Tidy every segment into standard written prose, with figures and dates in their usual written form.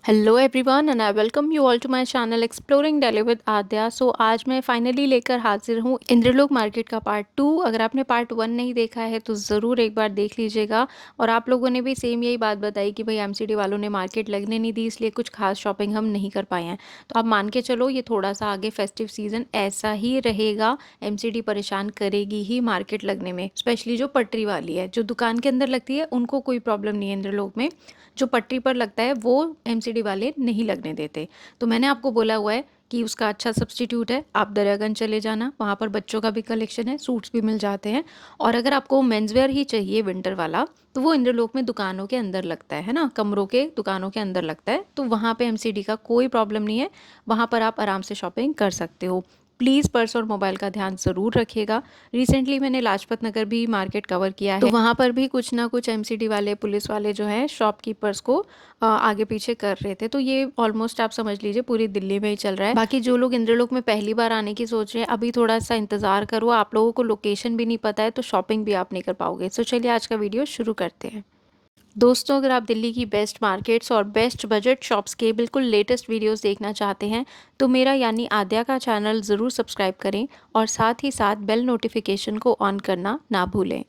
Hello everyone and I welcome you all to my channel exploring Delhi with Aadya. So आज मैं finally लेकर हाजिर हूँ इंद्रलोक मार्केट का पार्ट 2। अगर आपने पार्ट 1 नहीं देखा है तो ज़रूर एक बार देख लीजिएगा। और आप लोगों ने भी सेम यही बात बताई कि भाई एमसीडी वालों ने मार्केट लगने नहीं दी, इसलिए कुछ खास शॉपिंग हम नहीं कर पाए हैं। तो आप मान के चलो ये थोड़ा सा आगे फेस्टिव सीजन ऐसा ही रहेगा। एमसीडी परेशान करेगी ही मार्केट लगने में, स्पेशली जो पटरी वाली है, जो दुकान के अंदर लगती है उनको कोई प्रॉब्लम नहीं है इंद्रलोक में। जो पटरी पर लगता है वो एमसीडी वाले नहीं लगने देते। तो मैंने आपको बोला हुआ है कि उसका अच्छा सब्स्टिट्यूट है, आप दरियागंज चले जाना, वहाँ पर बच्चों का भी कलेक्शन है, सूट्स भी मिल जाते हैं। और अगर आपको मेंसवेयर ही चाहिए विंटर वाला तो वो इंद्रलोक में दुकानों के अंदर लगता है ना, कमरों के दुकानों के अंदर लगता है। तो वहाँ पे एमसीडी का कोई प्रॉब्लम नहीं है, वहाँ पर आप आराम से शॉपिंग कर सकते हो। प्लीज़ पर्स और मोबाइल का ध्यान ज़रूर रखिएगा। रिसेंटली मैंने लाजपत नगर भी मार्केट कवर किया है, तो वहाँ पर भी कुछ ना कुछ एमसीडी वाले, पुलिस वाले जो हैं शॉपकीपर्स को आगे पीछे कर रहे थे। तो ये ऑलमोस्ट आप समझ लीजिए पूरी दिल्ली में ही चल रहा है। बाकी जो लोग इंद्रलोक में पहली बार आने की सोच रहे हैं, अभी थोड़ा सा इंतज़ार करो। आप लोगों को लोकेशन भी नहीं पता है तो शॉपिंग भी आप नहीं कर पाओगे। तो चलिए आज का वीडियो शुरू करते हैं। दोस्तों, अगर आप दिल्ली की बेस्ट मार्केट्स और बेस्ट बजट शॉप्स के बिल्कुल लेटेस्ट वीडियोस देखना चाहते हैं तो मेरा यानी आद्या का चैनल ज़रूर सब्सक्राइब करें और साथ ही साथ बेल नोटिफिकेशन को ऑन करना ना भूलें।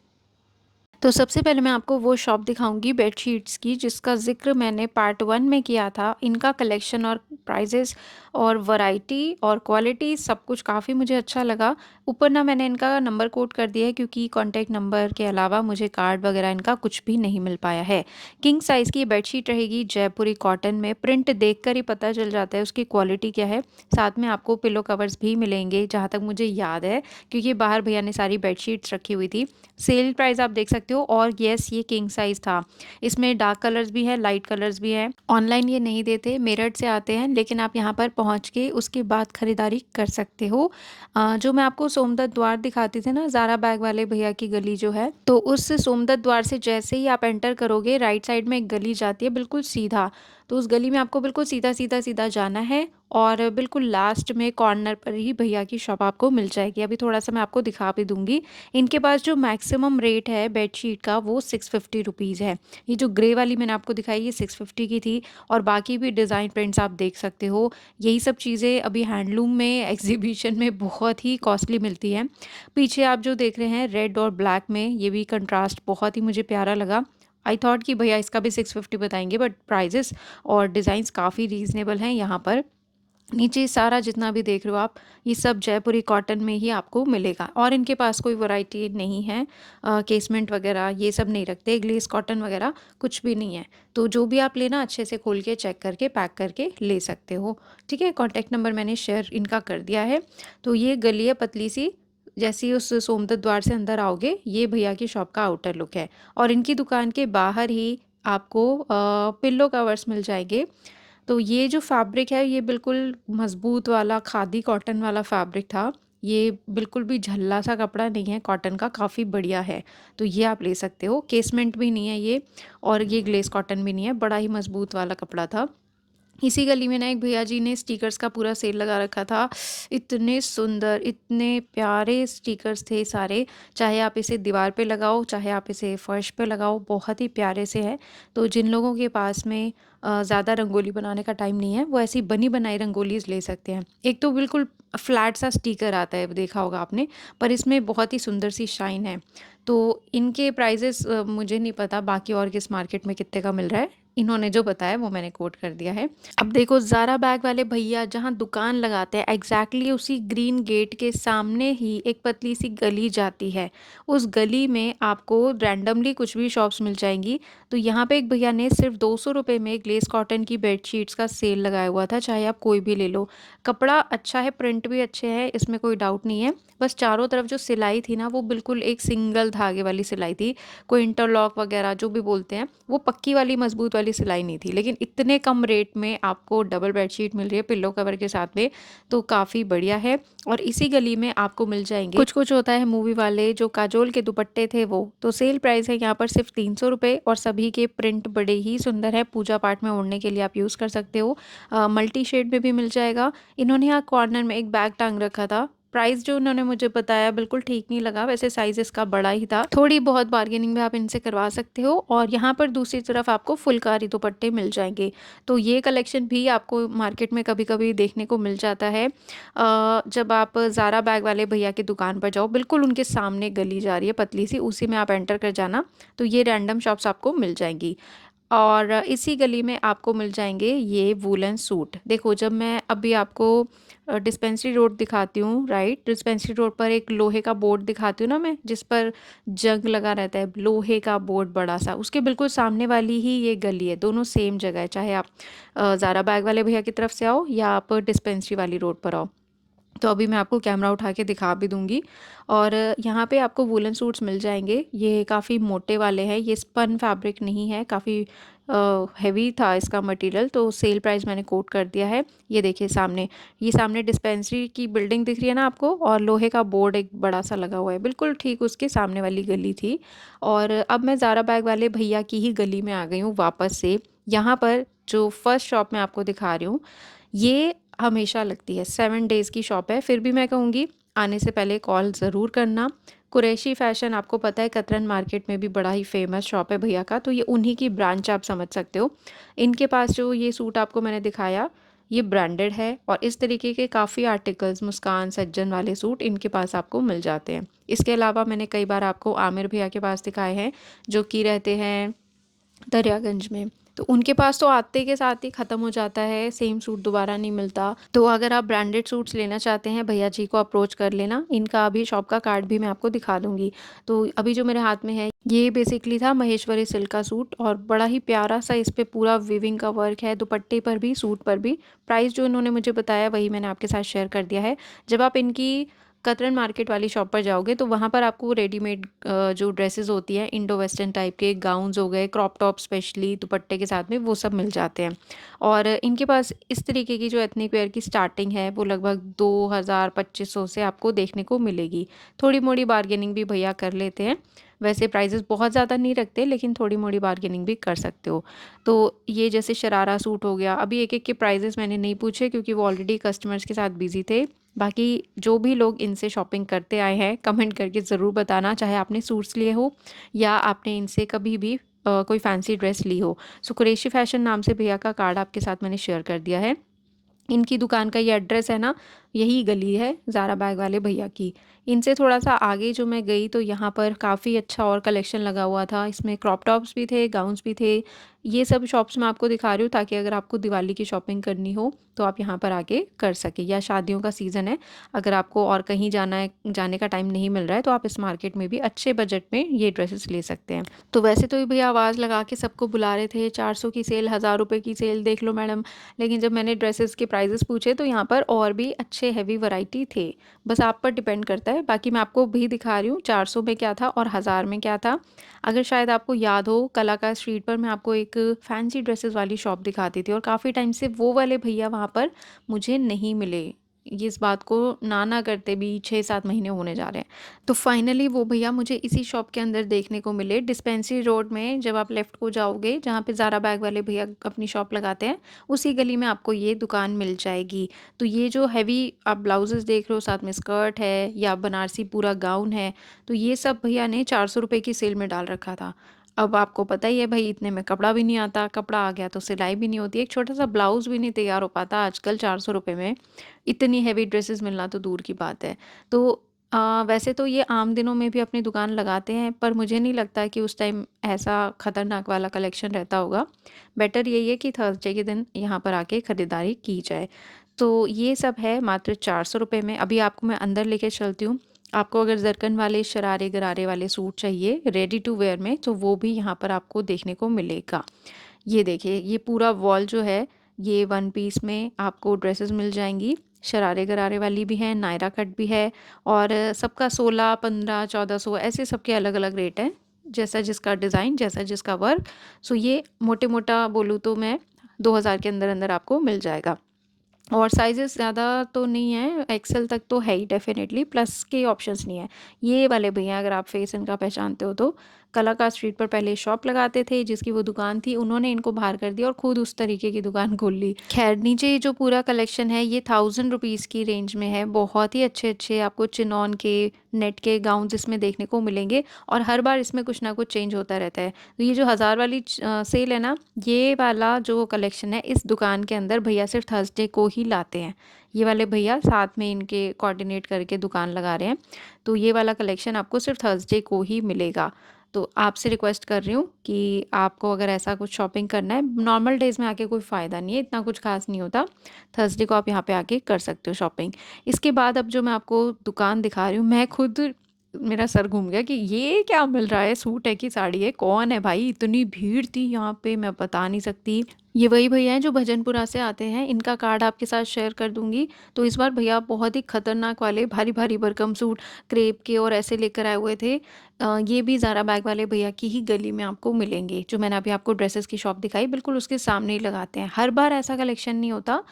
तो सबसे पहले मैं आपको वो शॉप दिखाऊंगी बेडशीट्स की जिसका ज़िक्र मैंने पार्ट 1 में किया था। इनका कलेक्शन और प्राइजेस और वैरायटी और क्वालिटी सब कुछ काफ़ी मुझे अच्छा लगा। ऊपर ना मैंने इनका नंबर कोट कर दिया है क्योंकि कॉन्टैक्ट नंबर के अलावा मुझे कार्ड वगैरह इनका कुछ भी नहीं मिल पाया है। किंग साइज़ की बेडशीट रहेगी जयपुरी कॉटन में। प्रिंट देखकर ही पता चल जाता है उसकी क्वालिटी क्या है। साथ में आपको पिलो कवर्स भी मिलेंगे जहाँ तक मुझे याद है, क्योंकि बाहर भैया ने सारी बेडशीट्स रखी हुई थी। सेल प्राइस आप देख सकते हो। और येस, ये किंग साइज़ था। इसमें डार्क कलर्स भी है, लाइट कलर्स भी है। ऑनलाइन ये नहीं देते, मेरठ से आते हैं, लेकिन आप यहाँ पर पहुँच के उसके बाद ख़रीदारी कर सकते हो। जो मैं आपको सोमदत्त द्वार दिखाती थी ना, ज़ारा बैग वाले भैया की गली जो है, तो उस सोमदत्त द्वार से जैसे ही आप एंटर करोगे राइट साइड में एक गली जाती है बिल्कुल सीधा। तो उस गली में आपको बिल्कुल सीधा सीधा सीधा जाना है और बिल्कुल लास्ट में कॉर्नर पर ही भैया की शॉप आपको मिल जाएगी। अभी थोड़ा सा मैं आपको दिखा भी दूंगी। इनके पास जो मैक्सिमम रेट है बेडशीट का वो 650 रुपीज़ है। ये जो ग्रे वाली मैंने आपको दिखाई ये 650 की थी। और बाकी भी डिज़ाइन प्रिंट्स आप देख सकते हो। यही सब चीज़ें अभी हैंडलूम में एग्जीबिशन में बहुत ही कॉस्टली मिलती हैं। पीछे आप जो देख रहे हैं रेड और ब्लैक में, ये भी कंट्रास्ट बहुत ही मुझे प्यारा लगा। आई थॉट कि भैया इसका भी 650 बताएंगे, बट प्राइजेस और डिज़ाइंस काफ़ी रीज़नेबल हैं यहाँ पर। नीचे सारा जितना भी देख रहे हो आप, ये सब जयपुरी कॉटन में ही आपको मिलेगा। और इनके पास कोई वैरायटी नहीं है, केसमेंट वगैरह ये सब नहीं रखते, ग्लेस कॉटन वगैरह कुछ भी नहीं है। तो जो भी आप लेना अच्छे से खोल के चेक करके पैक करके ले सकते हो। ठीक है, कॉन्टैक्ट नंबर मैंने शेयर इनका कर दिया है। तो ये गली है पतली सी, जैसे ही उस सोमदत्त द्वार से अंदर आओगे ये भैया की शॉप का आउटर लुक है। और इनकी दुकान के बाहर ही आपको पिल्लो कवर्स मिल जाएंगे। तो ये जो फैब्रिक है ये बिल्कुल मज़बूत वाला खादी कॉटन वाला फैब्रिक था। ये बिल्कुल भी झल्ला सा कपड़ा नहीं है, कॉटन का काफ़ी बढ़िया है। तो ये आप ले सकते हो। केसमेंट भी नहीं है ये, और ये ग्लेस कॉटन भी नहीं है, बड़ा ही मज़बूत वाला कपड़ा था। इसी गली में ना एक भैया जी ने स्टिकर्स का पूरा सेल लगा रखा था। इतने सुंदर, इतने प्यारे स्टिकर्स थे सारे। चाहे आप इसे दीवार पे लगाओ, चाहे आप इसे फर्श पे लगाओ, बहुत ही प्यारे से है। तो जिन लोगों के पास में ज़्यादा रंगोली बनाने का टाइम नहीं है, वो ऐसी बनी बनाई रंगोलीज ले सकते हैं। एक तो बिल्कुल फ्लैट सा स्टिकर आता है, देखा होगा आपने, पर इसमें बहुत ही सुंदर सी शाइन है। तो इनके प्राइजेस मुझे नहीं पता बाकी और किस मार्केट में कितने का मिल रहा है। इन्होंने जो बताया वो मैंने कोट कर दिया है। अब देखो, ज़ारा बैग वाले भैया जहाँ दुकान लगाते हैं एग्जैक्टली उसी ग्रीन गेट के सामने ही एक पतली सी गली जाती है। उस गली में आपको रैंडमली कुछ भी शॉप्स मिल जाएंगी। तो यहाँ पे एक भैया ने सिर्फ 200 रुपये में ग्लेस कॉटन की बेडशीट्स का सेल लगाया हुआ था। चाहे आप कोई भी ले लो, कपड़ा अच्छा है, प्रिंट भी अच्छे हैं, इसमें कोई डाउट नहीं है। बस चारों तरफ जो सिलाई थी ना वो बिल्कुल एक सिंगल धागे वाली सिलाई थी। कोई इंटरलॉक वगैरह जो भी बोलते हैं, वो पक्की वाली मजबूत वाली सिलाई नहीं थी। लेकिन इतने कम रेट में आपको डबल बेडशीट मिल रही है पिल्लो कवर के साथ में, तो काफ़ी बढ़िया है। और इसी गली में आपको मिल जाएंगे कुछ कुछ होता है मूवी वाले जो काजोल के दुपट्टे थे वो। तो सेल प्राइस है यहाँ पर सिर्फ 300 रुपये। और सभी के प्रिंट बड़े ही सुंदर है, पूजा पाठ में ओढ़ने के लिए आप यूज़ कर सकते हो। मल्टी शेड में भी मिल जाएगा। इन्होंने यहाँ कॉर्नर में एक बैग टांग रखा था, प्राइस जो उन्होंने मुझे बताया बिल्कुल ठीक नहीं लगा, वैसे साइज़ इसका बड़ा ही था। थोड़ी बहुत बार्गेनिंग भी आप इनसे करवा सकते हो और यहाँ पर दूसरी तरफ आपको फुलकारी दुपट्टे मिल जाएँगे। तो ये कलेक्शन भी आपको मार्केट में कभी-कभी देखने को मिल जाता है। जब आप ज़ारा बैग वाले भैया की दुकान पर जाओ, बिल्कुल उनके सामने गली जा रही है पतली-सी, उसी में आप एंटर कर जाना, तो ये रैंडम शॉप्स आपको मिल जाएँगी। और इसी गली में आपको मिल जाएँगे ये वूलन सूट। देखो, जब मैं अभी आपको डिस्पेंसरी रोड दिखाती हूँ, राइट? डिस्पेंसरी रोड पर एक लोहे का बोर्ड दिखाती हूँ ना मैं, जिस पर जंग लगा रहता है, लोहे का बोर्ड बड़ा-सा, उसके बिल्कुल सामने वाली ही ये गली है, दोनों सेम जगह है। चाहे आप ज़ारा बैग वाले भैया की तरफ से आओ या आप डिस्पेंसरी वाली रोड पर आओ। तो अभी मैं आपको कैमरा उठा के दिखा भी दूँगी और यहाँ पे आपको वूलन सूट्स मिल जाएँगे। ये काफ़ी मोटे वाले हैं, ये स्पन फैब्रिक नहीं है, काफ़ी हेवी था इसका मटेरियल, तो सेल प्राइस मैंने कोट कर दिया है। ये देखिए सामने, ये सामने डिस्पेंसरी की बिल्डिंग दिख रही है ना आपको, और लोहे का बोर्ड एक बड़ा-सा लगा हुआ है, बिल्कुल ठीक उसके सामने वाली गली थी। और अब मैं ज़ारा बैग वाले भैया की ही गली में आ गई हूँ वापस से। यहाँ पर जो फर्स्ट शॉप मैं आपको दिखा रही हूँ, ये हमेशा लगती है, 7 डेज़ की शॉप है, फिर भी मैं कहूँगी आने से पहले कॉल ज़रूर करना। कुरैशी फ़ैशन आपको पता है कतरन मार्केट में भी बड़ा ही फ़ेमस शॉप है भैया का, तो ये उन्हीं की ब्रांच आप समझ सकते हो। इनके पास जो ये सूट आपको मैंने दिखाया, ये ब्रांडेड है और इस तरीके के काफ़ी आर्टिकल्स, मुस्कान, सज्जन वाले सूट इनके पास आपको मिल जाते हैं। इसके अलावा मैंने कई बार आपको आमिर भैया के पास दिखाए हैं, जो कि रहते हैं दरियागंज में। तो उनके पास तो आते के साथ ही ख़त्म हो जाता है, सेम सूट दोबारा नहीं मिलता। तो अगर आप ब्रांडेड सूट्स लेना चाहते हैं, भैया जी को अप्रोच कर लेना। इनका अभी शॉप का कार्ड भी मैं आपको दिखा दूँगी। तो अभी जो मेरे हाथ में है, ये बेसिकली था महेश्वरी सिल्क का सूट और बड़ा ही प्यारा-सा इस पे पूरा वीविंग का वर्क है, दुपट्टे पर भी, सूट पर भी। प्राइस जो इन्होंने मुझे बताया वही मैंने आपके साथ शेयर कर दिया है। जब आप इनकी कतरन मार्केट वाली शॉप पर जाओगे तो वहाँ पर आपको रेडीमेड जो ड्रेसेस होती हैं, इंडो वेस्टर्न टाइप के गाउन्स हो गए, क्रॉप टॉप स्पेशली दुपट्टे के साथ में, वो सब मिल जाते हैं। और इनके पास इस तरीके की जो एथनिक वेयर की स्टार्टिंग है वो लगभग 2000-2500 से आपको देखने को मिलेगी। थोड़ी मोड़ी बार्गेनिंग भी भैया कर लेते हैं। वैसे प्राइजेस बहुत ज़्यादा नहीं रखते, लेकिन थोड़ी मोड़ी बार्गेनिंग भी कर सकते हो। तो ये जैसे शरारा सूट हो गया, अभी एक एक के प्राइजेस मैंने नहीं पूछे क्योंकि वो ऑलरेडी कस्टमर्स के साथ बिजी थे। बाकी जो भी लोग इनसे शॉपिंग करते आए हैं, कमेंट करके ज़रूर बताना, चाहे आपने सूट्स लिए हो या आपने इनसे कभी भी कोई फैंसी ड्रेस ली हो। सो कुरैशी फ़ैशन नाम से भैया का कार्ड आपके साथ मैंने शेयर कर दिया है। इनकी दुकान का ये एड्रेस है ना, यही गली है ज़ारा बैग वाले भैया की। इनसे थोड़ा-सा आगे जो मैं गई तो यहाँ पर काफ़ी अच्छा और कलेक्शन लगा हुआ था। इसमें क्रॉप टॉप्स भी थे, गाउन्स भी थे। ये सब शॉप्स मैं आपको दिखा रही हूँ ताकि अगर आपको दिवाली की शॉपिंग करनी हो तो आप यहाँ पर आके कर सकें, या शादियों का सीज़न है, अगर आपको और कहीं जाने का टाइम नहीं मिल रहा है तो आप इस मार्केट में भी अच्छे बजट में ये ड्रेसेस ले सकते हैं। तो वैसे तो ये भैया आवाज़ लगा के सबको बुला रहे थे, 400 की सेल, ₹1000 की सेल, देख लो मैडम। लेकिन जब मैंने ड्रेसेस के प्राइसेस पूछे तो यहाँ पर और भी अच्छे हेवी वैरायटी थे। बस आप पर डिपेंड करता है। बाकी मैं आपको भी दिखा रही हूँ 400 में क्या था और 1000 में क्या था। अगर शायद आपको याद हो, कलाकार स्ट्रीट पर मैं आपको एक फैंसी ड्रेसेस वाली शॉप दिखाती थी और काफ़ी टाइम से वो वाले भैया वहाँ पर मुझे नहीं मिले। ये इस बात को ना करते भी 6-7 महीने होने जा रहे हैं। तो फाइनली वो भैया मुझे इसी शॉप के अंदर देखने को मिले, डिस्पेंसरी रोड में। जब आप लेफ़्ट को जाओगे, जहाँ पे ज़ारा बैग वाले भैया अपनी शॉप लगाते हैं, उसी गली में आपको ये दुकान मिल जाएगी। तो ये जो हेवी आप ब्लाउज़ेज़ देख रहे हो, साथ में स्कर्ट है या बनारसी पूरा गाउन है, तो ये सब भैया ने ₹400 की सेल में डाल रखा था। अब आपको पता ही है भई, इतने में कपड़ा भी नहीं आता, कपड़ा आ गया तो सिलाई भी नहीं होती, एक छोटा-सा ब्लाउज़ भी नहीं तैयार हो पाता आजकल ₹400 में। इतनी हेवी ड्रेसेस मिलना तो दूर की बात है। तो वैसे तो ये आम दिनों में भी अपनी दुकान लगाते हैं, पर मुझे नहीं लगता कि उस टाइम ऐसा खतरनाक वाला कलेक्शन रहता होगा। बेटर यही है कि थर्सडे के दिन यहाँ पर आके खरीदारी की जाए। तो ये सब है मात्र ₹400 में। अभी आपको मैं अंदर लेके चलती हूँ। आपको अगर ज़रकन वाले शरारे-गरारे वाले सूट चाहिए रेडी टू वियर में, तो वो भी यहाँ पर आपको देखने को मिलेगा। ये देखिए, ये पूरा वॉल जो है, ये वन पीस में आपको ड्रेसेस मिल जाएँगी। शरारे-गरारे वाली भी हैं, नायरा कट भी है और सबका 16, 15, 1400 ऐसे सबके अलग-अलग रेट हैं। जैसा जिसका डिज़ाइन, जैसा जिसका वर्क। सो ये मोटे-मोटा बोलूँ तो मैं 2000 के अंदर-अंदर आपको मिल जाएगा। और साइज़ेस ज़्यादा तो नहीं है, एक्सेल तक तो है ही डेफ़िनेटली, प्लस के ऑप्शंस नहीं है। ये वाले भैया, अगर आप फेस इनका पहचानते हो तो, कलाकार स्ट्रीट पर पहले शॉप लगाते थे, जिसकी वो दुकान थी, उन्होंने इनको बाहर कर दिया और खुद उस तरीके की दुकान खोल ली। खैर, नीचे ये जो पूरा कलेक्शन है ये 1000 रुपीज़ की रेंज में है। बहुत ही अच्छे-अच्छे आपको चिनॉन के, नेट के गाउन्स इसमें देखने को मिलेंगे और हर बार इसमें कुछ ना कुछ चेंज होता रहता है। तो ये जो 1000 वाली सेल है ना, ये वाला जो कलेक्शन है इस दुकान के अंदर भैया सिर्फ थर्सडे को ही लाते हैं। ये वाले भैया साथ में इनके कोऑर्डिनेट करके दुकान लगा रहे हैं। तो ये वाला कलेक्शन आपको सिर्फ थर्सडे को ही मिलेगा। तो आपसे रिक्वेस्ट कर रही हूँ कि आपको अगर ऐसा कुछ शॉपिंग करना है, नॉर्मल डेज़ में आके कोई फ़ायदा नहीं है, इतना कुछ ख़ास नहीं होता। थर्सडे को आप यहाँ पे आके कर सकते हो शॉपिंग। इसके बाद अब जो मैं आपको दुकान दिखा रही हूँ, मैं खुद, मेरा सर घूम गया कि ये क्या मिल रहा है, सूट है कि साड़ी है, कौन है भाई? इतनी भीड़ थी यहाँ पे, मैं बता नहीं सकती। ये वही भैया हैं जो भजनपुरा से आते हैं, इनका कार्ड आपके साथ शेयर कर दूँगी। तो इस बार भैया बहुत ही खतरनाक वाले भारी-भारी भरकम सूट क्रेप के और ऐसे लेकर आए हुए थे। ये भी ज़ारा बैग वाले भैया की ही गली में आपको मिलेंगे। जो मैंने अभी आपको ड्रेसेस की शॉप दिखाई, बिल्कुल उसके सामने ही लगाते हैं। हर बार ऐसा कलेक्शन नहीं होता।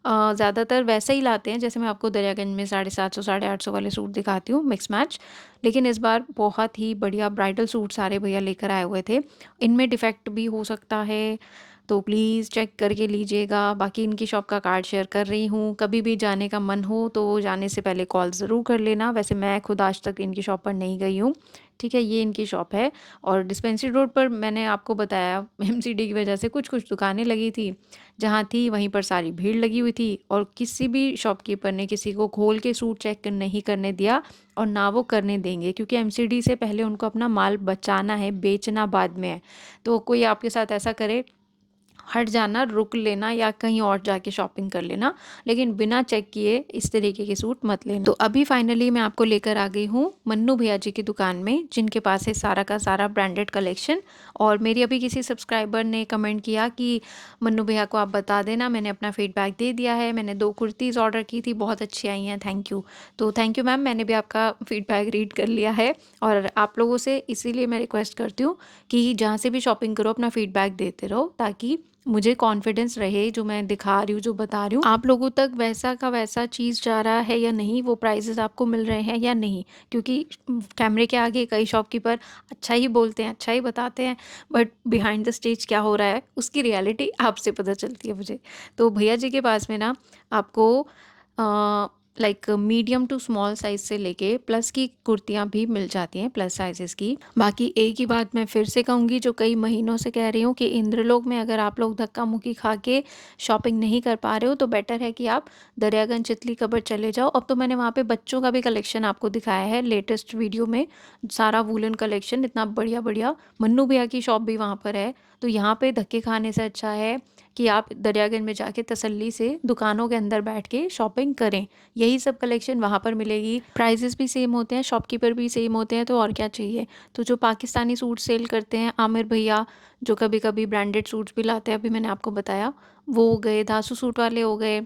ज़्यादातर वैसे ही लाते हैं जैसे मैं आपको दरियागंज में 750 850 वाले सूट दिखाती हूँ, मिक्स मैच। लेकिन इस बार बहुत ही बढ़िया ब्राइडल सूट सारे भैया लेकर आए हुए थे। इनमें डिफेक्ट भी हो सकता है, तो प्लीज़ चेक करके लीजिएगा। बाकी इनकी शॉप का कार्ड शेयर कर रही हूँ। कभी भी जाने का मन हो तो जाने से पहले कॉल ज़रूर कर लेना। वैसे मैं खुद आज तक इनकी शॉप पर नहीं गई हूँ। ठीक है, ये इनकी शॉप है। और डिस्पेंसरी रोड पर मैंने आपको बताया एमसीडी की वजह से कुछ-कुछ दुकानें लगी थी। जहाँ थी वहीं पर सारी भीड़ लगी हुई थी और किसी भी शॉपकीपर ने किसी को खोल के सूट चेक नहीं करने दिया और ना वो करने देंगे, क्योंकि एमसीडी से पहले उनको अपना माल बचाना है, बेचना बाद में है। तो कोई आपके साथ ऐसा करे, हट जाना, रुक लेना या कहीं और जाके शॉपिंग कर लेना, लेकिन बिना चेक किए इस तरीके के सूट मत लेना। तो अभी फाइनली मैं आपको लेकर आ गई हूँ मन्नू भैया जी की दुकान में, जिनके पास है सारा का सारा ब्रांडेड कलेक्शन। और मेरी अभी किसी सब्सक्राइबर ने कमेंट किया कि मन्नू भैया को आप बता देना, मैंने अपना फीडबैक दे दिया है, मैंने 2 कुर्तीज़ ऑर्डर की थी, बहुत अच्छी आई हैं, थैंक यू। तो थैंक यू मैम, मैंने भी आपका फीडबैक रीड कर लिया है। और आप लोगों से इसीलिए मैं रिक्वेस्ट करती हूँ कि जहाँ से भी शॉपिंग करो अपना फीडबैक देते रहो, ताकि मुझे कॉन्फिडेंस रहे जो मैं दिखा रही हूँ, जो बता रही हूँ, आप लोगों तक वैसा का वैसा चीज़ जा रहा है या नहीं, वो प्राइजेस आपको मिल रहे हैं या नहीं। क्योंकि कैमरे के आगे कई शॉपकीपर अच्छा ही बोलते हैं, अच्छा ही बताते हैं, बट बिहाइंड द स्टेज क्या हो रहा है उसकी रियलिटी आपसे पता चलती है मुझे। तो भैया जी के पास में ना आपको like medium to small size से लेके प्लस की कुर्तियाँ भी मिल जाती हैं, प्लस साइज़ेस की। बाकी एक ही बात मैं फिर से कहूँगी, जो कई महीनों से कह रही हूँ, कि इंद्रलोक में अगर आप लोग धक्का मुक्की खा के शॉपिंग नहीं कर पा रहे हो तो बेटर है कि आप दरियागंज चितली कबर चले जाओ। अब तो मैंने वहाँ पे बच्चों का भी कलेक्शन आपको दिखाया है लेटेस्ट वीडियो में, सारा वूलन कलेक्शन इतना बढ़िया बढ़िया। मन्नू भैया की शॉप भी वहाँ पर है। तो यहाँ पे धक्के खाने से अच्छा है कि आप दरियागंज में जाके तसल्ली से दुकानों के अंदर बैठ के शॉपिंग करें। यही सब कलेक्शन वहाँ पर मिलेगी, प्राइजेस भी सेम होते हैं, शॉपकीपर भी सेम होते हैं, तो और क्या चाहिए। तो जो पाकिस्तानी सूट सेल करते हैं आमिर भैया, जो कभी कभी ब्रांडेड सूट्स भी लाते हैं, अभी मैंने आपको बताया, वो हो गए, धासु सूट वाले हो गए,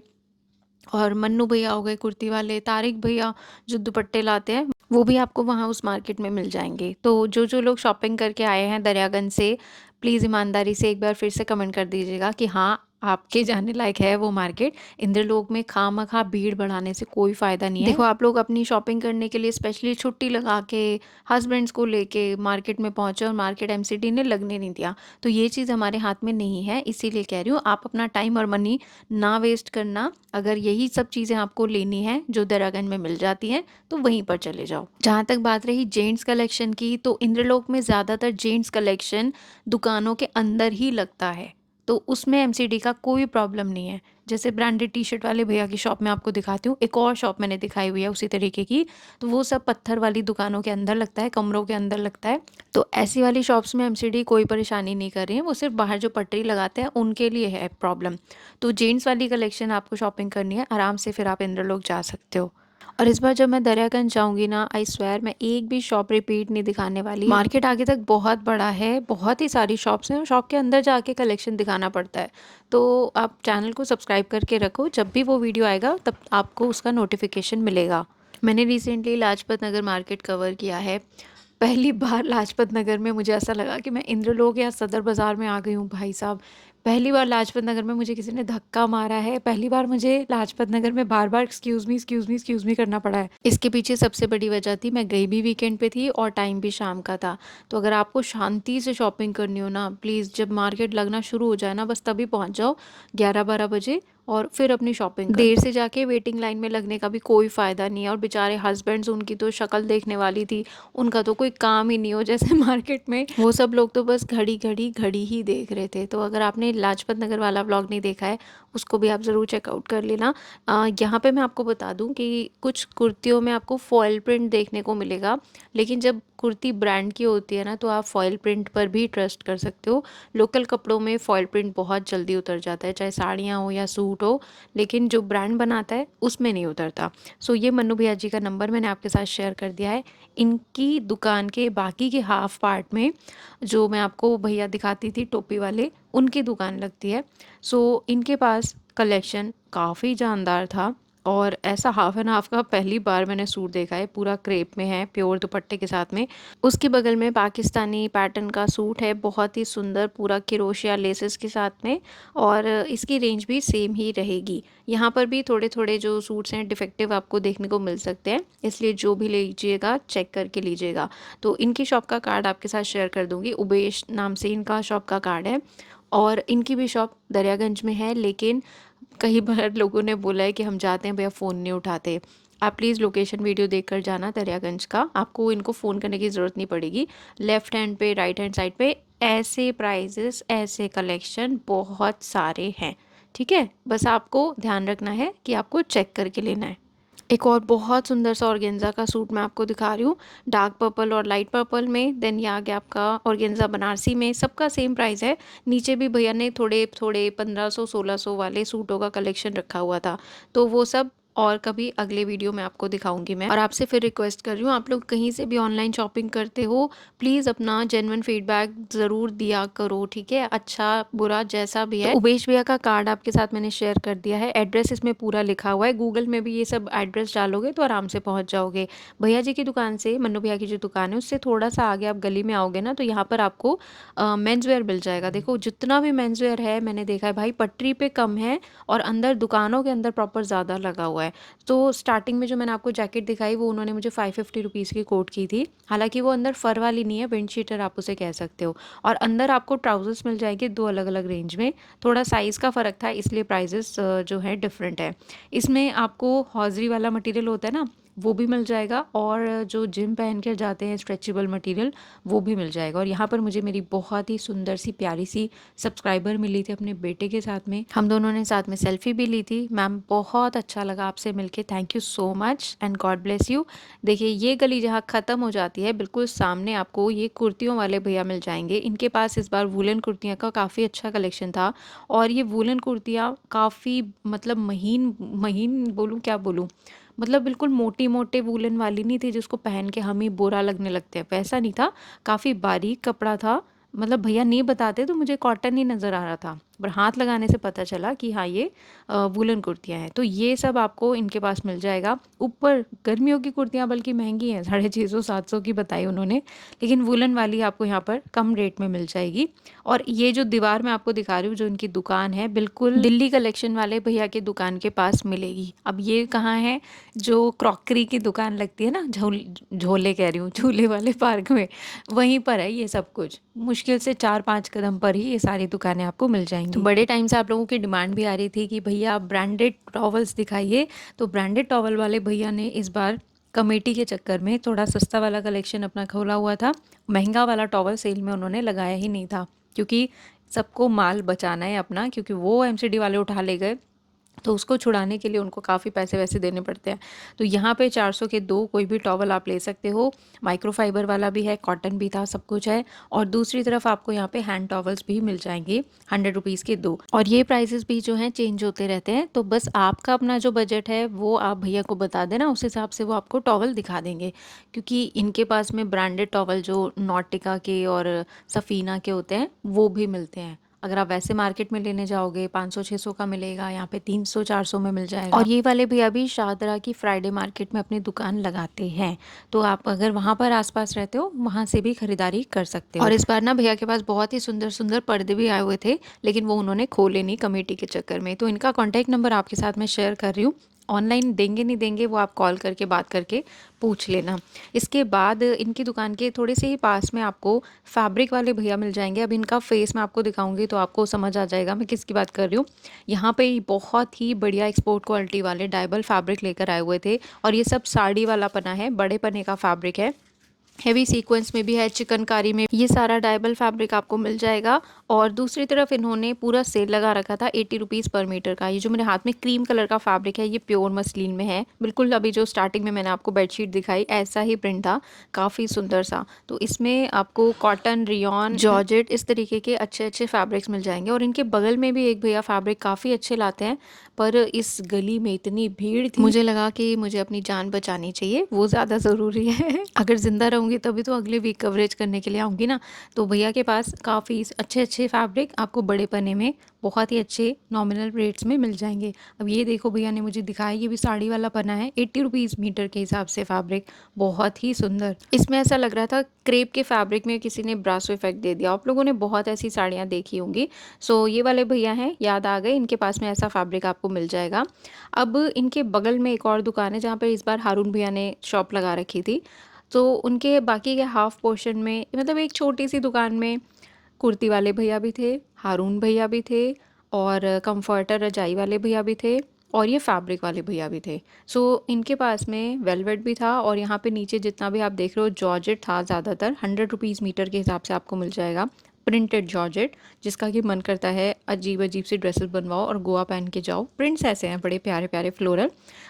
और मन्नू भैया हो गए कुर्ती वाले, तारिक भैया जो दुपट्टे लाते हैं, वो भी आपको वहाँ उस मार्केट में मिल जाएंगे। तो जो जो लोग शॉपिंग करके आए हैं दरियागंज से, प्लीज़ ईमानदारी से एक बार फिर से कमेंट कर दीजिएगा कि हाँ, आपके जाने लायक है वो मार्केट। इंद्रलोक में खामखा भीड़ बढ़ाने से कोई फ़ायदा नहीं है। देखो, आप लोग अपनी शॉपिंग करने के लिए स्पेशली छुट्टी लगा के हस्बैंड्स को लेके मार्केट में पहुँचे और मार्केट एमसीडी ने लगने नहीं दिया। तो ये चीज़ हमारे हाथ में नहीं है, इसीलिए कह रही हूँ, आप अपना टाइम और मनी ना वेस्ट करना। अगर यही सब चीज़ें आपको लेनी है जो दरियागंज में मिल जाती हैं, तो वहीं पर चले जाओ। जहाँ तक बात रही जेंट्स कलेक्शन की, तो इंद्रलोक में ज़्यादातर जेंट्स कलेक्शन दुकानों के अंदर ही लगता है, तो उसमें एमसीडी का कोई प्रॉब्लम नहीं है। जैसे ब्रांडेड टी शर्ट वाले भैया की शॉप में आपको दिखाती हूँ, एक और शॉप मैंने दिखाई हुई है उसी तरीके की, तो वो सब पत्थर वाली दुकानों के अंदर लगता है, कमरों के अंदर लगता है। तो ऐसी वाली शॉप्स में एमसीडी कोई परेशानी नहीं कर रही है, वो सिर्फ बाहर जो पटरी लगाते हैं उनके लिए है प्रॉब्लम। तो जेंट्स वाली कलेक्शन आपको शॉपिंग करनी है आराम से, फिर आप इंद्रलोक जा सकते हो। और इस बार जब मैं दरियागंज जाऊंगी ना, आई स्वेयर मैं एक भी शॉप रिपीट नहीं दिखाने वाली। मार्केट आगे तक बहुत बड़ा है, बहुत ही सारी शॉप्स हैं और शॉप के अंदर जाके कलेक्शन दिखाना पड़ता है। तो आप चैनल को सब्सक्राइब करके रखो, जब भी वो वीडियो आएगा तब आपको उसका नोटिफिकेशन मिलेगा। मैंने recently Lajpat Nagar market cover किया है। पहली बार लाजपत नगर में मुझे ऐसा लगा कि मैं इंद्रलोक या सदर बाज़ार में आ गई हूँ भाई साहब। पहली बार लाजपत नगर में मुझे किसी ने धक्का मारा है, पहली बार मुझे लाजपत नगर में बार-बार excuse me, excuse me, excuse me करना पड़ा है। इसके पीछे सबसे बड़ी वजह थी, मैं गई भी वीकेंड पे थी और टाइम भी शाम का था। तो अगर आपको शांति से शॉपिंग करनी हो ना, प्लीज़ जब मार्केट लगना शुरू हो जाए ना, बस तभी पहुँच जाओ 11-12 बजे और फिर अपनी शॉपिंग करो। देर से जाके वेटिंग लाइन में लगने का भी कोई फ़ायदा नहीं है और बेचारे हस्बैंड्स, उनकी तो शक्ल देखने वाली थी, उनका तो कोई काम ही नहीं हो जैसे मार्केट में, वो सब लोग तो बस घड़ी, घड़ी, घड़ी ही देख रहे थे। तो अगर आपने लाजपत नगर वाला व्लॉग नहीं देखा है, उसको भी आप ज़रूर चेकआउट कर लेना। यहाँ पे मैं आपको बता दूँ कि कुछ कुर्तियों में आपको फॉयल प्रिंट देखने को मिलेगा, लेकिन जब कुर्ती ब्रांड की होती है ना, तो आप फॉयल प्रिंट पर भी ट्रस्ट कर सकते हो। लोकल कपड़ों में फॉयल प्रिंट बहुत जल्दी उतर जाता है, चाहे साड़ियाँ हो या सूट हो, लेकिन जो ब्रांड बनाता है उसमें नहीं उतरता। सो ये मन्नू भैया जी का नंबर मैंने आपके साथ शेयर कर दिया है। इनकी दुकान के बाकी के हाफ पार्ट में, जो मैं आपको भैया दिखाती थी टोपी वाले, उनकी दुकान लगती है। सो इनके पास कलेक्शन काफ़ी जानदार था और ऐसा हाफ एंड हाफ का पहली बार मैंने सूट देखा है, पूरा क्रेप में है, प्योर दुपट्टे के साथ में। उसके बगल में पाकिस्तानी पैटर्न का सूट है, बहुत ही सुंदर, पूरा क्रोशिया लेसेस के साथ में, और इसकी रेंज भी सेम ही रहेगी। यहाँ पर भी थोड़े थोड़े जो सूट्स हैं डिफेक्टिव आपको देखने को मिल सकते हैं, इसलिए जो भी लीजिएगा चेक करके लीजिएगा। तो इनकी शॉप का कार्ड आपके साथ शेयर कर दूँगी, उबेश नाम से इनका शॉप का कार्ड है। और इनकी भी शॉप दरियागंज में है, लेकिन कई बार लोगों ने बोला है कि हम जाते हैं भैया फ़ोन नहीं उठाते। आप प्लीज़ लोकेशन वीडियो देखकर जाना दरियागंज का, आपको इनको फ़ोन करने की ज़रूरत नहीं पड़ेगी। लेफ़्ट हैंड पे, राइट हैंड साइड पे ऐसे प्राइजेस, ऐसे कलेक्शन बहुत सारे हैं, ठीक है? बस आपको ध्यान रखना है कि आपको चेक करके लेना है। एक और बहुत सुंदर सा ऑर्गेन्जा का सूट मैं आपको दिखा रही हूँ, डार्क पर्पल और लाइट पर्पल में। देन ये आ गया आपका ऑर्गेन्जा बनारसी में, सबका सेम प्राइस है। नीचे भी भैया ने थोड़े थोड़े 1500-1600 वाले सूटों का कलेक्शन रखा हुआ था, तो वो सब और कभी अगले वीडियो में आपको दिखाऊंगी मैं। और आपसे फिर रिक्वेस्ट कर रही हूँ, आप लोग कहीं से भी ऑनलाइन शॉपिंग करते हो, प्लीज़ अपना जेन्युइन फीडबैक ज़रूर दिया करो, ठीक है? अच्छा बुरा जैसा भी है। तो उबेश भैया का कार्ड आपके साथ मैंने शेयर कर दिया है, एड्रेस इसमें पूरा लिखा हुआ है, गूगल में भी ये सब एड्रेस डालोगे तो आराम से पहुंच जाओगे। भैया जी की दुकान से, मन्नू भैया की जो दुकान है, उससे थोड़ा सा आगे आप गली में आओगे ना, तो यहाँ पर आपको मेंस वेयर मिल जाएगा। देखो जितना भी मेंस वेयर है मैंने देखा है भाई, पटरी पे कम है और अंदर दुकानों के अंदर प्रॉपर ज़्यादा लगा हुआ है। तो स्टार्टिंग में जो मैंने आपको जैकेट दिखाई, वो उन्होंने मुझे 550 रुपीज़ की कोट की थी। हालांकि वो अंदर फर वाली नहीं है, विंड शीटर आप उसे कह सकते हो। और अंदर आपको ट्राउजर्स मिल जाएंगे 2 अलग-अलग रेंज में। थोड़ा साइज़ का फ़र्क था, इसलिए प्राइजेस जो है डिफरेंट है। इसमें आपको हौजरी वाला मटेरियल होता है ना, वो भी मिल जाएगा, और जो जिम पहन कर जाते हैं स्ट्रेचेबल मटेरियल, वो भी मिल जाएगा। और यहाँ पर मुझे मेरी बहुत ही सुंदर सी प्यारी सी सब्सक्राइबर मिली थी अपने बेटे के साथ में, हम दोनों ने साथ में सेल्फी भी ली थी। मैम बहुत अच्छा लगा आपसे मिलके, thank you so much and God bless you. देखिए ये गली जहाँ ख़त्म हो जाती है, बिल्कुल सामने आपको ये कुर्तियों वाले भैया मिल जाएंगे। इनके पास इस बार वूलन कुर्तियाँ का काफ़ी अच्छा कलेक्शन था, और ये वूलन कुर्तियाँ काफ़ी, मतलब महीन महीन बोलूँ क्या बोलूँ, मतलब बिल्कुल मोटी मोटे वूलन वाली नहीं थी जिसको पहन के हम ही बुरा लगने लगते हैं, वैसा नहीं था। काफ़ी बारीक कपड़ा था, मतलब भैया नहीं बताते तो मुझे कॉटन ही नज़र आ रहा था, पर हाथ लगाने से पता चला कि हाँ ये वूलन कुर्तियाँ हैं। तो ये सब आपको इनके पास मिल जाएगा। ऊपर गर्मियों की कुर्तियाँ बल्कि महंगी हैं, 650-700 की बताई उन्होंने, लेकिन वूलन वाली आपको यहाँ पर कम रेट में मिल जाएगी। और ये जो दीवार मैं आपको दिखा रही हूँ, जो इनकी दुकान है, बिल्कुल दिल्ली कलेक्शन वाले भैया की दुकान के पास मिलेगी। अब ये कहाँ है, जो क्रॉकरी की दुकान लगती है ना, झोले कह रही हूँ, झूले वाले पार्क में, वहीं पर है ये सब कुछ। मुश्किल से 4-5 कदम पर ही ये सारी दुकानें आपको मिल जाएंगी। तो बड़े टाइम से आप लोगों की डिमांड भी आ रही थी कि भैया ब्रांडेड टॉवल्स दिखाइए, तो ब्रांडेड टॉवल वाले भैया ने इस बार कमेटी के चक्कर में थोड़ा सस्ता वाला कलेक्शन अपना खोला हुआ था। महंगा वाला टॉवल सेल में उन्होंने लगाया ही नहीं था, क्योंकि सबको माल बचाना है अपना, क्योंकि वो एमसीडी वाले उठा ले गए, तो उसको छुड़ाने के लिए उनको काफ़ी पैसे वैसे देने पड़ते हैं। तो यहाँ पे 400 के 2 कोई भी टॉवल आप ले सकते हो। माइक्रोफाइबर वाला भी है, कॉटन भी था, सब कुछ है। और दूसरी तरफ आपको यहाँ पे हैंड टॉवल्स भी मिल जाएंगे, 100 रुपीज़ के 2। और ये प्राइसेस भी जो हैं चेंज होते रहते हैं, तो बस आपका अपना जो बजट है वो आप भैया को बता देना, उस हिसाब से वो आपको टॉवल दिखा देंगे। क्योंकि इनके पास में ब्रांडेड टॉवल जो नॉटिका के और सफ़ीना के होते हैं, वो भी मिलते हैं। अगर आप वैसे मार्केट में लेने जाओगे 500-600 का मिलेगा, यहाँ पे 300-400 में मिल जाएगा। और ये वाले भैया भी शाहदरा की फ्राइडे मार्केट में अपनी दुकान लगाते हैं, तो आप अगर वहाँ पर आसपास रहते हो वहाँ से भी खरीदारी कर सकते हो। और इस बार ना भैया के पास बहुत ही सुंदर सुंदर पर्दे भी आए हुए थे, लेकिन वो उन्होंने खोले नहीं कमेटी के चक्कर में। तो इनका कॉन्टैक्ट नंबर आपके साथ मैं शेयर कर रही हूँ, ऑनलाइन देंगे नहीं देंगे वो आप कॉल करके बात करके पूछ लेना। इसके बाद इनकी दुकान के थोड़े से ही पास में आपको फैब्रिक वाले भैया मिल जाएंगे। अब इनका फेस मैं आपको दिखाऊंगी तो आपको समझ आ जाएगा मैं किसकी बात कर रही हूँ। यहाँ पे बहुत ही बढ़िया एक्सपोर्ट क्वालिटी वाले डायबल फैब्रिक लेकर आए हुए थे, और ये सब साड़ी वाला पना है, बड़े पने का फैब्रिक है, हेवी सीक्वेंस में भी है, चिकनकारी में, ये सारा डायबल फैब्रिक आपको मिल जाएगा। और दूसरी तरफ इन्होंने पूरा सेल लगा रखा था 80 रुपीज़ पर मीटर का। ये जो मेरे हाथ में क्रीम कलर का फैब्रिक है ये प्योर मसलिन में है, बिल्कुल अभी जो स्टार्टिंग में मैंने आपको बेडशीट दिखाई ऐसा ही प्रिंट था, काफ़ी सुंदर सा। तो इसमें आपको कॉटन, रियॉन, जॉर्जेट इस तरीके के अच्छे अच्छे फैब्रिक्स मिल जाएंगे। और इनके बगल में भी एक भैया फैब्रिक काफ़ी अच्छे लाते हैं, पर इस गली में इतनी भीड़ थी, मुझे लगा कि मुझे अपनी जान बचानी चाहिए, वो ज़्यादा ज़रूरी है। अगर ज़िंदा रहूँगी तभी तो अगले वीक कवरेज करने के लिए आऊँगी ना। तो भैया के पास काफ़ी अच्छे अच्छे फैब्रिक आपको बड़े पन्ने में बहुत ही अच्छे नॉमिनल रेट्स में मिल जाएंगे। अब ये देखो भैया ने मुझे दिखाया, ये भी साड़ी वाला पना है, 80 रुपीज़ मीटर के हिसाब से फैब्रिक, बहुत ही सुंदर। इसमें ऐसा लग रहा था क्रेप के फैब्रिक में किसी ने ब्रासो इफेक्ट दे दिया। आप लोगों ने बहुत ऐसी साड़ियाँ देखी होंगी। सो ये वाले भैया हैं, याद आ गए, इनके पास में ऐसा फैब्रिक आपको मिल जाएगा। अब इनके बगल में एक और दुकान है जहाँ पर इस बार हारून भैया ने शॉप लगा रखी थी। तो उनके बाकी के हाफ पोर्शन में, मतलब एक छोटी सी दुकान में, कुर्ती वाले भैया भी थे, हारून भैया भी थे, और कंफर्टर रजाई वाले भैया भी थे, और ये फैब्रिक वाले भैया भी थे। सो इनके पास में वेलवेट भी था, और यहाँ पे नीचे जितना भी आप देख रहे हो जॉर्जेट था, ज़्यादातर 100 रुपीज़ मीटर के हिसाब से आपको मिल जाएगा, प्रिंटेड जॉर्जेट, जिसका कि मन करता है अजीब अजीब सी ड्रेसेस बनवाओ और गोवा पहन के जाओ। प्रिंट्स ऐसे हैं बड़े प्यारे प्यारे फ्लोरल।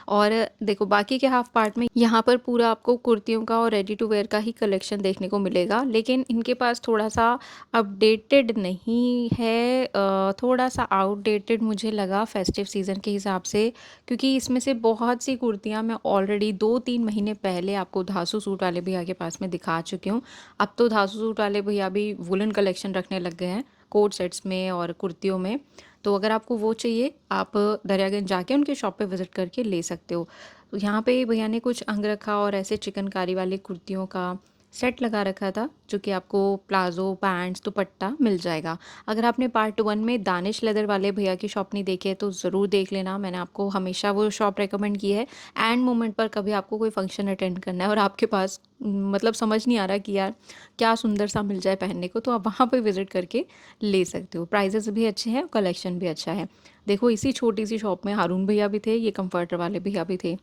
और देखो बाकी के हाफ पार्ट में यहाँ पर पूरा आपको कुर्तियों का और रेडी टू वेयर का ही कलेक्शन देखने को मिलेगा, लेकिन इनके पास थोड़ा सा अपडेटेड नहीं है, थोड़ा सा आउटडेटेड मुझे लगा फेस्टिव सीज़न के हिसाब से, क्योंकि इसमें से बहुत सी कुर्तियाँ मैं ऑलरेडी 2-3 महीने पहले आपको धासु सूट वाले भैया के पास में दिखा चुकी हूँ। अब तो धासु सूट वाले भैया भी वुलन कलेक्शन रखने लग गए हैं कोट सेट्स में और कुर्तियों में। तो अगर आपको वो चाहिए आप दरियागंज जाके उनके शॉप पे विज़िट करके ले सकते हो। तो यहाँ पे भैया ने कुछ अंगरखा और ऐसे चिकनकारी वाली कुर्तियों का सेट लगा रखा था, जो कि आपको प्लाजो, पैंट्स, दुपट्टा मिल जाएगा। अगर आपने पार्ट 1 में दानिश लेदर वाले भैया की शॉप नहीं देखी है तो ज़रूर देख लेना, मैंने आपको हमेशा वो शॉप रेकमेंड की है। एंड मोमेंट पर कभी आपको कोई फंक्शन अटेंड करना है और आपके पास मतलब समझ नहीं आ रहा कि यार क्या सुंदर सा मिल जाए पहनने को, तो आप वहाँ पे विज़िट करके ले सकते हो। प्राइजेस भी अच्छे हैं, कलेक्शन भी अच्छा है। देखो इसी छोटी सी शॉप में हारून भैया भी थे, ये कंफर्टर वाले भैया भी थे।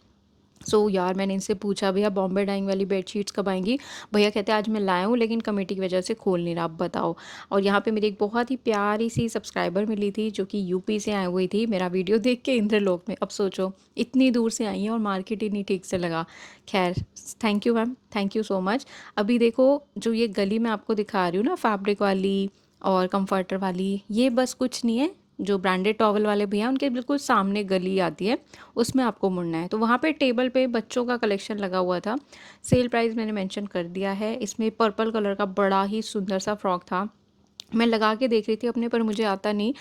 यार मैंने इनसे पूछा भैया बॉम्बे डाइंग वाली बेडशीट्स कब आएंगी? भैया कहते हैं आज मैं लाया हूँ लेकिन कमेटी की वजह से खोल नहीं रहा, आप बताओ। और यहाँ पे मेरी एक बहुत ही प्यारी सी सब्सक्राइबर मिली थी जो कि यूपी से आई हुई थी, मेरा वीडियो देख के इंद्रलोक में। अब सोचो इतनी दूर से आई हैं और मार्केट ही नहीं ठीक से लगा। खैर thank you ma'am, thank you so much. अभी देखो जो ये गली मैं आपको दिखा रही हूँ ना, फैब्रिक वाली और कंफर्टर वाली, ये बस कुछ नहीं है, जो ब्रांडेड टॉवल वाले भैया उनके बिल्कुल सामने गली आती है, उसमें आपको मुड़ना है। तो वहाँ पे टेबल पे बच्चों का कलेक्शन लगा हुआ था, सेल प्राइस मैंने मेंशन कर दिया है। इसमें पर्पल कलर का बड़ा ही सुंदर सा फ्रॉक था, मैं लगा के देख रही थी अपने पर, मुझे आता नहीं,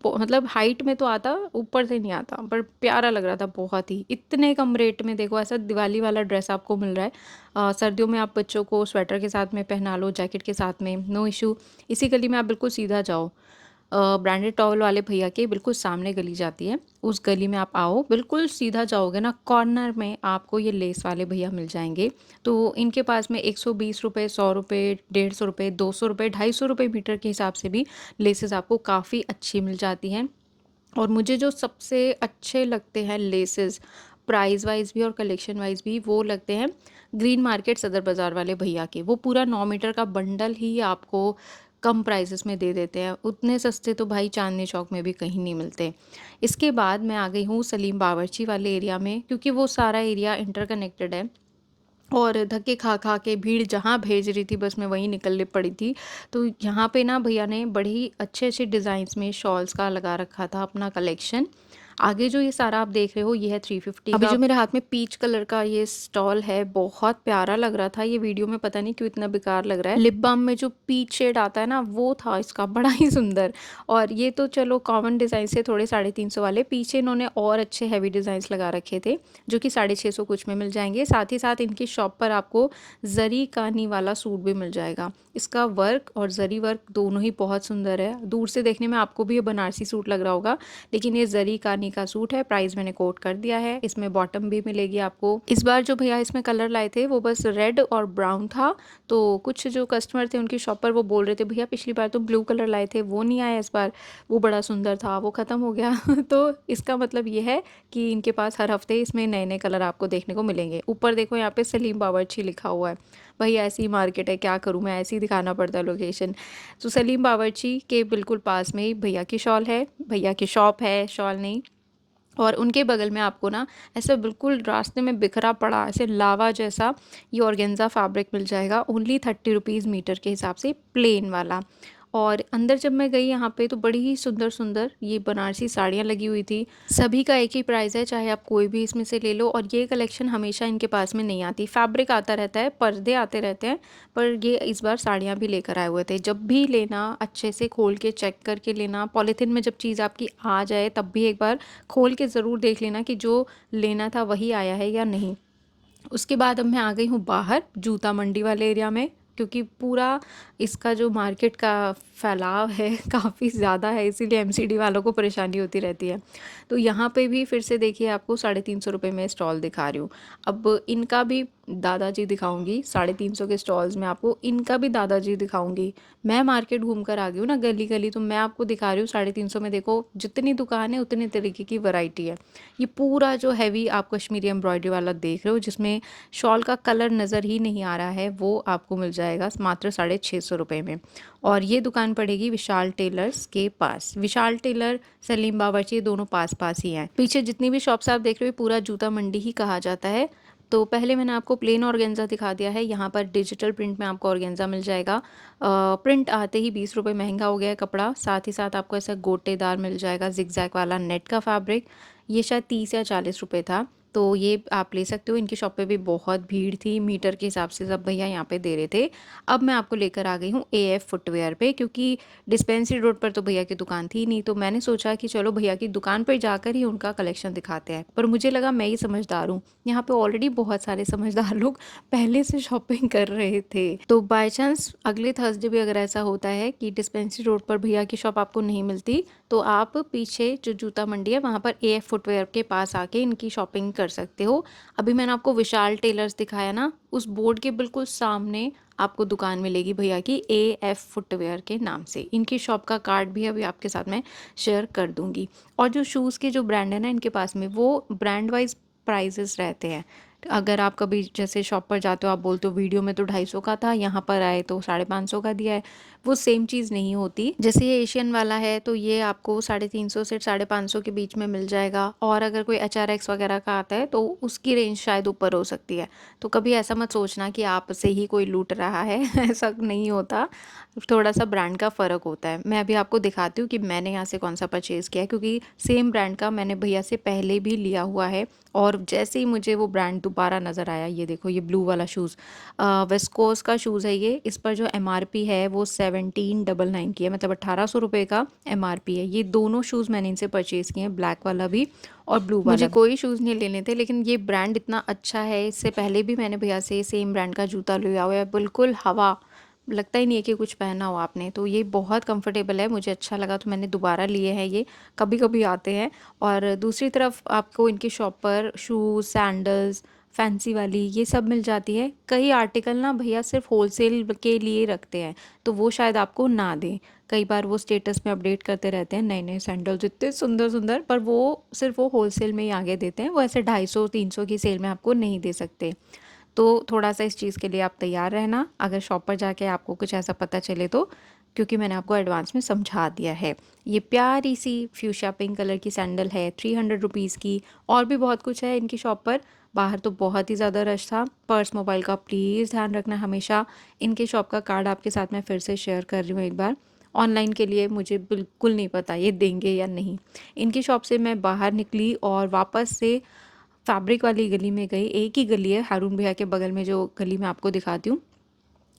मतलब हाइट में तो आता, ऊपर से नहीं आता, पर प्यारा लग रहा था बहुत ही। इतने कम रेट में देखो ऐसा दिवाली वाला ड्रेस आपको मिल रहा है। सर्दियों में आप बच्चों को स्वेटर के साथ में पहना लो, जैकेट के साथ में, नो इशू। इसी गली में आप बिल्कुल सीधा जाओ, ब्रांडेड टॉवल वाले भैया के बिल्कुल सामने गली जाती है, उस गली में आप आओ, बिल्कुल सीधा जाओगे ना, कॉर्नर में आपको ये लेस वाले भैया मिल जाएंगे। तो इनके पास में 120 रुपये, 100 रुपये, 150 रुपये, 200 रुपये, 250 रुपये मीटर के हिसाब से भी लेसेस आपको काफ़ी अच्छी मिल जाती हैं। और मुझे जो सबसे अच्छे लगते हैं लेसेस, प्राइस वाइज भी और कलेक्शन वाइज भी, वो लगते हैं ग्रीन मार्केट सदर बाज़ार वाले भैया के। वो पूरा 9 मीटर का बंडल ही आपको कम प्राइसेस में दे देते हैं, उतने सस्ते तो भाई चांदनी चौक में भी कहीं नहीं मिलते। इसके बाद मैं आ गई हूँ सलीम बावर्ची वाले एरिया में, क्योंकि वो सारा एरिया इंटरकनेक्टेड है, और धक्के खा खा के भीड़ जहाँ भेज रही थी बस मैं वहीं निकलने पड़ी थी। तो यहाँ पे ना भैया ने बड़ी अच्छे अच्छे डिज़ाइंस में शॉल्स का लगा रखा था अपना कलेक्शन। आगे जो ये सारा आप देख रहे हो ये है 350 अभी का। जो मेरे हाथ में पीच कलर का ये स्टॉल है, बहुत प्यारा लग रहा था। ये वीडियो में पता नहीं क्यों इतना बेकार लग रहा है। लिप बाम में जो पीच शेड आता है ना, वो था इसका बड़ा ही सुंदर। और ये तो चलो कॉमन डिज़ाइन से थोड़े 350 वाले, पीछे इन्होंने और अच्छे हैवी डिज़ाइंस लगा रखे थे जो कि 650 कुछ में मिल जाएंगे। साथ ही साथ इनकी शॉप पर आपको जरी कानी वाला सूट भी मिल जाएगा। इसका वर्क और जरी वर्क दोनों ही बहुत सुंदर है। दूर से देखने में आपको भी ये बनारसी सूट लग रहा होगा, लेकिन ये जरी कानी का सूट है। प्राइस मैंने कोट कर दिया है। इसमें बॉटम भी मिलेगी आपको। इस बार जो भैया इसमें कलर लाए थे वो बस रेड और ब्राउन था, तो कुछ जो कस्टमर थे उनकी शॉप पर वो बोल रहे थे भैया पिछली बार तो ब्लू कलर लाए थे वो नहीं आया इस बार, वो बड़ा सुंदर था, वो ख़त्म हो गया। तो इसका मतलब ये है कि इनके पास हर हफ्ते इसमें नए नए कलर आपको देखने को मिलेंगे। ऊपर देखो यहाँ पे सलीम बावर्ची लिखा हुआ है। भाई ऐसी मार्केट है, क्या करूँ मैं, ऐसे ही दिखाना पड़ता है लोकेशन। तो सलीम बावर्ची के बिल्कुल पास में ही भैया की शॉल है, भैया की शॉप है, शॉल नहीं। और उनके बगल में आपको ना ऐसा बिल्कुल रास्ते में बिखरा पड़ा ऐसे लावा जैसा ये ऑर्गेन्जा फैब्रिक मिल जाएगा, ओनली 30 रुपीज़ मीटर के हिसाब से, प्लेन वाला। और अंदर जब मैं गई यहाँ पे तो बड़ी ही सुंदर सुंदर ये बनारसी साड़ियाँ लगी हुई थी। सभी का एक ही प्राइस है, चाहे आप कोई भी इसमें से ले लो। और ये कलेक्शन हमेशा इनके पास में नहीं आती, फैब्रिक आता रहता है, पर्दे आते रहते हैं, पर ये इस बार साड़ियाँ भी लेकर आए हुए थे। जब भी लेना अच्छे से खोल के चेक करके लेना, पॉलीथिन में जब चीज़ आपकी आ जाए तब भी एक बार खोल के ज़रूर देख लेना कि जो लेना था वही आया है या नहीं। उसके बाद अब मैं आ गई हूँ बाहर जूता मंडी वाले एरिया में, क्योंकि पूरा इसका जो मार्केट का फैलाव है काफ़ी ज़्यादा है, इसीलिए एमसीडी वालों को परेशानी होती रहती है। तो यहाँ पे भी फिर से देखिए आपको 350 में स्टॉल दिखा रही हूँ। अब इनका भी दादाजी दिखाऊंगी, 350 के स्टॉल्स में आपको इनका भी दादाजी दिखाऊंगी। मैं मार्केट घूम कर आ गई हूँ ना गली गली, तो मैं आपको दिखा रही हूँ 350 में। देखो जितनी दुकान है उतनी तरीके की वैरायटी है। ये पूरा जो हैवी आप कश्मीरी एम्ब्रॉयडरी वाला देख रहे हो जिसमें शॉल का कलर नज़र ही नहीं आ रहा है, वो आपको मिल जाएगा मात्र 650 में। और ये दुकान पड़ेगी विशाल टेलर्स के पास। विशाल टेलर, सलीम बावर्ची, दोनों पास पास ही हैं। पीछे जितनी भी शॉप्स आप देख रहे हो पूरा जूता मंडी ही कहा जाता है। तो पहले मैंने आपको प्लेन ऑर्गेन्जा दिखा दिया है, यहाँ पर डिजिटल प्रिंट में आपको ऑर्गेन्जा मिल जाएगा। प्रिंट आते ही 20 रुपये महंगा हो गया है कपड़ा। साथ ही साथ आपको ऐसा गोटेदार मिल जाएगा जिगजैग वाला नेट का फैब्रिक, ये शायद 30 या 40 रुपये था। तो ये आप ले सकते हो। इनकी शॉप पे भी बहुत भीड़ थी, मीटर के हिसाब से सब भैया यहाँ पे दे रहे थे। अब मैं आपको लेकर आ गई हूँ एएफ फुटवेयर पे, क्योंकि डिस्पेंसरी रोड पर तो भैया की दुकान थी नहीं, तो मैंने सोचा कि चलो भैया की दुकान पर जाकर ही उनका कलेक्शन दिखाते हैं। पर मुझे लगा मैं ही समझदार हूँ, यहाँ पे ऑलरेडी बहुत सारे समझदार लोग पहले से शॉपिंग कर रहे थे। तो बाय चांस अगले थर्सडे भी अगर ऐसा होता है कि डिस्पेंसरी रोड पर भैया की शॉप आपको नहीं मिलती, तो आप पीछे जो जूता मंडी है वहाँ पर एएफ फुटवेयर के पास आके इनकी शॉपिंग कर सकते हो। अभी मैंने आपको विशाल टेलर्स दिखाया ना, उस बोर्ड के बिल्कुल सामने आपको दुकान मिलेगी भैया की एएफ फुटवेयर के नाम से। इनकी शॉप का कार्ड भी अभी आपके साथ में शेयर कर दूंगी। और जो शूज़ के जो ब्रांड है ना इनके पास में, वो ब्रांड वाइज प्राइजेस रहते हैं। अगर आप कभी जैसे शॉप पर जाते हो, आप बोलते हो वीडियो में तो 250 का था, यहाँ पर आए तो 550 का दिया है, वो सेम चीज़ नहीं होती। जैसे ये एशियन वाला है तो ये आपको 350 से 550 के बीच में मिल जाएगा। और अगर कोई HRX वगैरह का आता है तो उसकी रेंज शायद ऊपर हो सकती है। तो कभी ऐसा मत सोचना कि आप से ही कोई लूट रहा है ऐसा नहीं होता, थोड़ा सा ब्रांड का फ़र्क होता है। मैं अभी आपको दिखाती हूँ कि मैंने यहाँ से कौन सा परचेज़ किया है, क्योंकि सेम ब्रांड का मैंने भैया से पहले भी लिया हुआ है। और जैसे ही मुझे वो ब्रांड दोबारा नज़र आया, ये देखो ये ब्लू वाला शूज़, वेस्कोस का शूज़ है ये। इस पर जो MRP है वो 1799 की है, मतलब 1800 रुपये का MRP है। ये दोनों शूज़ मैंने इनसे परचेज़ किए हैं, ब्लैक वाला भी और ब्लू वाला। मुझे कोई शूज़ नहीं लेने थे, लेकिन ये ब्रांड इतना अच्छा है, इससे पहले भी मैंने भैया से सेम ब्रांड का जूता लिया हुआ है, बिल्कुल हवा लगता ही नहीं है कि कुछ पहना हो आपने। तो ये बहुत कंफर्टेबल है, मुझे अच्छा लगा तो मैंने दोबारा लिए हैं, ये कभी कभी आते हैं। और दूसरी तरफ आपको इनकी शॉप पर शूज़, सैंडल्स, फैंसी वाली ये सब मिल जाती है। कई आर्टिकल ना भैया सिर्फ होलसेल के लिए रखते हैं, तो वो शायद आपको ना दें। कई बार वो स्टेटस में अपडेट करते रहते हैं नए नए सैंडल्स इतने सुंदर सुंदर, पर वो सिर्फ वो होलसेल में ही आगे देते हैं, वो ऐसे 250-300 की सेल में आपको नहीं दे सकते। तो थोड़ा सा इस चीज़ के लिए आप तैयार रहना अगर शॉप पर जाके आपको कुछ ऐसा पता चले तो, क्योंकि मैंने आपको एडवांस में समझा दिया है। ये प्यारी सी फ्यूशिया पिंक कलर की सैंडल है 300 रुपीज़ की। और भी बहुत कुछ है इनकी शॉप पर। बाहर तो बहुत ही ज़्यादा रश था। पर्स मोबाइल का प्लीज़ ध्यान रखना हमेशा। इनके शॉप का कार्ड आपके साथ मैं फिर से शेयर कर रही हूँ एक बार। ऑनलाइन के लिए मुझे बिल्कुल नहीं पता ये देंगे या नहीं। इनकी शॉप से मैं बाहर निकली और वापस से फैब्रिक वाली गली में गई। एक ही गली है हारून भैया के बगल में, जो गली मैं आपको दिखाती हूँ,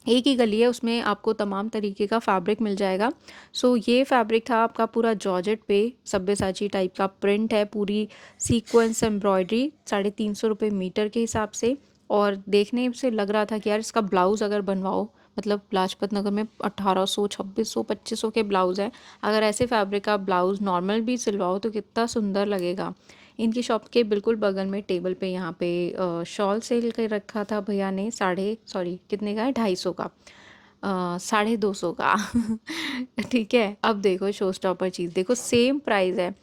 एक ही गली है, उसमें आपको तमाम तरीके का फैब्रिक मिल जाएगा। सो ये फैब्रिक था आपका पूरा जॉर्जेट पे, सब्यसाची टाइप का प्रिंट है, पूरी सीक्वेंस एम्ब्रॉयडरी, 350 रुपये मीटर के हिसाब से। और देखने से लग रहा था कि यार इसका ब्लाउज़ अगर बनवाओ, मतलब लाजपत नगर में 1800, 2600, 2500 के ब्लाउज़ हैं, अगर ऐसे फैब्रिक का ब्लाउज़ नॉर्मल भी सिलवाओ तो कितना सुंदर लगेगा। इनकी शॉप के बिल्कुल बगल में टेबल पे यहाँ पे शॉल सेल कर रखा था भैया ने, साढ़े सॉरी कितने का है, 250 का, 250 का ठीक है। अब देखो शो स्टॉपर चीज़ देखो, सेम प्राइस है,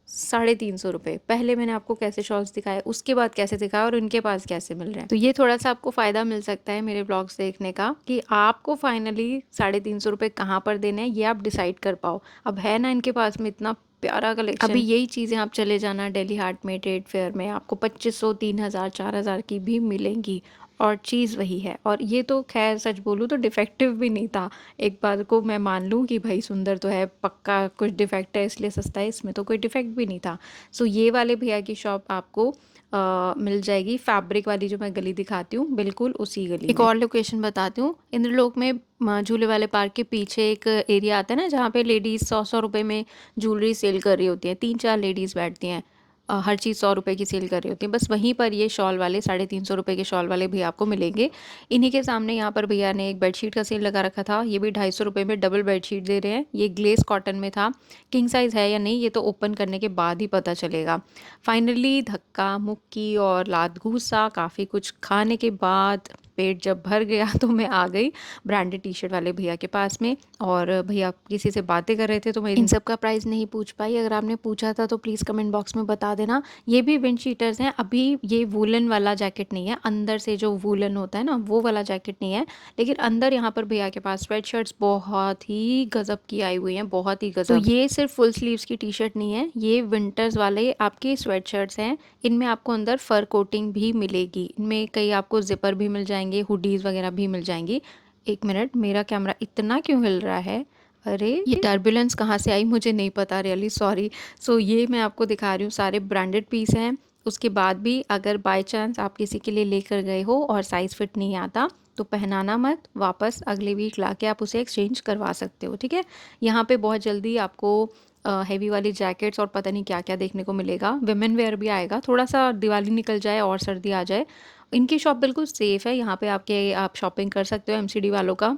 350 रुपये। पहले मैंने आपको कैसे शॉल्स दिखाए, उसके बाद कैसे दिखाया और उनके पास कैसे मिल रहे हैं, तो ये थोड़ा सा आपको फ़ायदा मिल सकता है मेरे ब्लॉग्स देखने का, कि आपको फाइनली 350 रुपये कहाँ पर देने हैं ये आप डिसाइड कर पाओ। अब है ना इनके पास में इतना प्यारा कलेक्शन। अभी यही चीज़ें आप चले जाना दिल्ली हाट में, ट्रेड फेयर में, आपको 2500, 3000, 4000 की भी मिलेंगी और चीज़ वही है। और ये तो खैर सच बोलूँ तो डिफेक्टिव भी नहीं था। एक बात को मैं मान लूँ कि भाई सुंदर तो है, पक्का कुछ डिफेक्ट है इसलिए सस्ता है, इसमें तो कोई डिफेक्ट भी नहीं था। सो ये वाले भैया की शॉप आपको मिल जाएगी फैब्रिक वाली, जो मैं गली दिखाती हूँ बिल्कुल उसी गली एक में। और लोकेशन बताती हूँ, इंद्रलोक में झूले वाले पार्क के पीछे एक एरिया आता है ना, जहाँ पे लेडीज़ 100-100 रुपये में ज्वेलरी सेल कर रही होती हैं, 3-4 लेडीज़ बैठती हैं, हर चीज़ 100 रुपये की सेल कर रही होती है। बस वहीं पर ये शॉल वाले 350 रुपये के शॉल वाले भी आपको मिलेंगे। इन्हीं के सामने यहाँ पर भैया ने एक बेडशीट का सेल लगा रखा था, ये भी 250 रुपये में डबल बेडशीट दे रहे हैं। ये ग्लेस कॉटन में था, किंग साइज़ है या नहीं ये तो ओपन करने के बाद ही पता चलेगा। फाइनली धक्का मुक्की और लात घूसा काफ़ी कुछ खाने के बाद पेट जब भर गया तो मैं आ गई ब्रांडेड टी शर्ट वाले भैया के पास में। और भैया किसी से बातें कर रहे थे तो मैं इन सब का प्राइस नहीं पूछ पाई। अगर आपने पूछा था तो प्लीज़ कमेंट बॉक्स में बता देना। ये भी विंड शीटर्स हैं। अभी ये वूलन वाला जैकेट नहीं है, अंदर से जो वूलन होता है ना वो वाला जैकेट नहीं है, लेकिन अंदर यहाँ पर भैया के पास स्वेट शर्ट्स बहुत ही गज़ब की आई हुई हैं, बहुत ही गज़ब। तो ये सिर्फ फुल स्लीव्स की टी शर्ट नहीं है, ये विंटर्स वाले आपके स्वेट शर्ट्स हैं। इनमें आपको अंदर फर कोटिंग भी मिलेगी, इनमें कई आपको जिपर भी मिल जाएंगे, हुडीज़ वगैरह भी मिल जाएंगी। एक मिनट, मेरा कैमरा इतना क्यों हिल रहा है, अरे ये टर्बुलेंस कहाँ से आई मुझे नहीं पता, रियली सॉरी। सो ये मैं आपको दिखा रही हूँ, सारे ब्रांडेड पीस हैं। उसके बाद भी अगर बाय चांस आप किसी के लिए लेकर गए हो और साइज़ फिट नहीं आता तो पहनाना मत, वापस अगले वीक लाके आप उसे एक्सचेंज करवा सकते हो, ठीक है। यहाँ पे बहुत जल्दी आपको हैवी वाली जैकेट्स और पता नहीं क्या क्या देखने को मिलेगा। विमेन वेयर भी आएगा, थोड़ा सा दिवाली निकल जाए और सर्दी आ जाए। इनकी शॉप बिल्कुल सेफ़ है, यहाँ पे आप शॉपिंग कर सकते हो एमसीडी वालों का,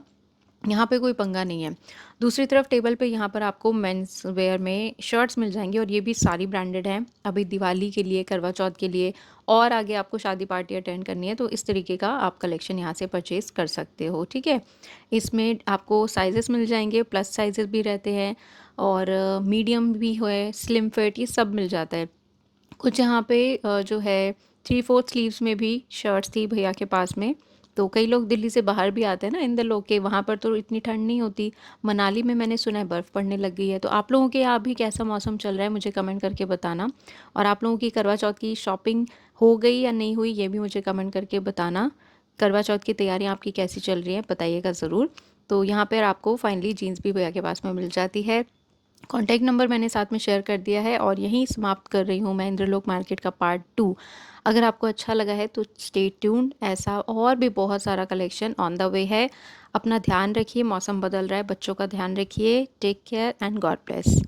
यहाँ पे कोई पंगा नहीं है। दूसरी तरफ टेबल पे यहाँ पर आपको मेंस वेयर में शर्ट्स मिल जाएंगी और ये भी सारी ब्रांडेड हैं। अभी दिवाली के लिए, करवा चौथ के लिए और आगे आपको शादी पार्टी अटेंड करनी है तो इस तरीके का आप कलेक्शन यहाँ से परचेज़ कर सकते हो, ठीक है। इसमें आपको साइज़ेस मिल जाएंगे, प्लस साइज़ेस भी रहते हैं और मीडियम भी है, स्लिम फिट, ये सब मिल जाता है। कुछ यहाँ पे जो है 3/4 स्लीव्स में भी शर्ट्स थी भैया के पास में। तो कई लोग दिल्ली से बाहर भी आते हैं ना, इंदर लोग के, वहाँ पर तो इतनी ठंड नहीं होती। मनाली में मैंने सुना है बर्फ़ पड़ने लग गई है। तो आप लोगों के यहाँ भी कैसा मौसम चल रहा है मुझे कमेंट करके बताना। और आप लोगों की करवा चौथ की शॉपिंग हो गई या नहीं हुई ये भी मुझे कमेंट करके बताना। करवा चौथ की तैयारियाँ आपकी कैसी चल रही हैं बताइएगा ज़रूर। तो यहाँ पर आपको फाइनली जीन्स भी भैया के पास में मिल जाती है। कॉन्टैक्ट नंबर मैंने साथ में शेयर कर दिया है और यहीं समाप्त कर रही हूँ मैं इंद्रलोक मार्केट का पार्ट 2। अगर आपको अच्छा लगा है तो स्टे ट्यून्ड, ऐसा और भी बहुत सारा कलेक्शन ऑन द वे है। अपना ध्यान रखिए, मौसम बदल रहा है, बच्चों का ध्यान रखिए। Take care and God bless.